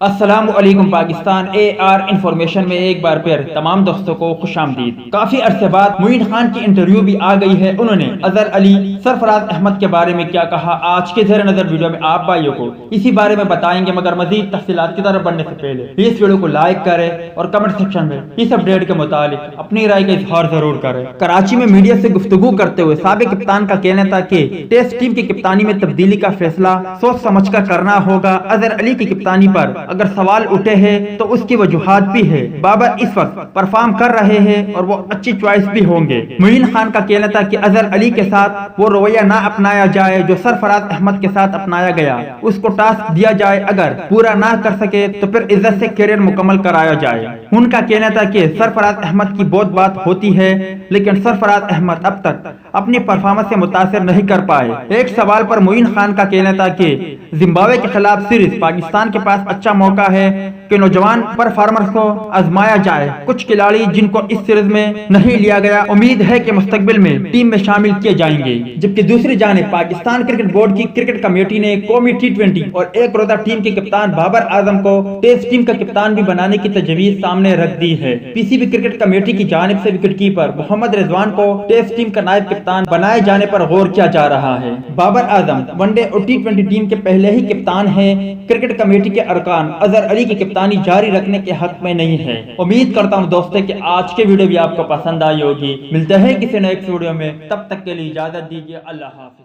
السلام علیکم پاکستان اے are information میں ایک بار پھر تمام دوستوں کو خوش آمدید۔ کافی عرصے بعد معین خان کی انٹرویو بھی آ گئی ہے۔ انہوں نے اظہر علی، سرفراز احمد کے بارے میں کیا کہا، آج کے زیر نظر ویڈیو میں آپ بھائیوں کو اسی بارے میں بتائیں گے، مگر مزید تفصیلات کی طرف بڑھنے سے پہلے اس ویڈیو کو لائک کریں اور کمنٹ سیکشن میں اس اپڈیٹ کے متعلق اپنی رائے کا اظہار ضرور کریں۔ کراچی میں میڈیا سے گفتگو کرتے ہوئے سابق کپتان کا کہنا تھا کہ ٹیسٹ ٹیم کی کپتانی میں تبدیلی کا فیصلہ سوچ سمجھ کر کرنا ہوگا۔ اظہر علی کی کپتانی پر اگر سوال اٹھے ہیں تو اس کی وجوہات بھی ہے۔ بابر اس وقت پرفارم کر رہے ہیں اور وہ اچھی چوائس بھی ہوں گے۔ معین خان کا کہنا تھا کہ اظہر علی کے ساتھ وہ رویہ نہ اپنایا جائے جو سرفراز احمد کے ساتھ اپنایا گیا۔ اس کو ٹاسک دیا جائے، اگر پورا نہ کر سکے تو پھر عزت سے کیریئر مکمل کرایا جائے۔ ان کا کہنا تھا کہ سرفراز احمد کی بہت بات ہوتی ہے لیکن سرفراز احمد اب تک اپنی پرفارمنس سے متاثر نہیں کر پائے۔ ایک سوال پر معین خان کا کہنا تھا کہ زمبابوے کے خلاف سیریز پاکستان کے پاس اچھا موقع ہے کہ نوجوان پرفارمرز کو آزمایا جائے۔ کچھ کھلاڑی جن کو اس سیریز میں نہیں لیا گیا، امید ہے کہ مستقبل میں ٹیم میں شامل کیے جائیں گے۔ جبکہ دوسری جانب پاکستان کرکٹ بورڈ کی کرکٹ کمیٹی نے قومی ٹی20 اور ایک روزہ ٹیم کے کپتان بابر اعظم کو ٹیسٹ ٹیم کا کپتان بھی بنانے کی تجویز سامنے رکھ دی ہے۔ پی سی بی کرکٹ کمیٹی کی جانب سے وکٹ کیپر محمد رضوان کو ٹیسٹ ٹیم کا نائب کپتان بنائے جانے پر غور کیا جا رہا ہے۔ بابر اعظم ون ڈے اور ٹی20 ٹیم کے پہلے ہی کپتان ہیں۔ کرکٹ کمیٹی کے ارکان اظہر علی کی کپتانی جاری رکھنے کے حق میں نہیں ہے۔ امید کرتا ہوں دوستوں کہ آج کے ویڈیو بھی آپ کو پسند آئی ہوگی۔ ملتے ہیں کسی نیکسٹ ویڈیو میں، تب تک کے لیے اجازت دیجیے۔ اللہ حافظ۔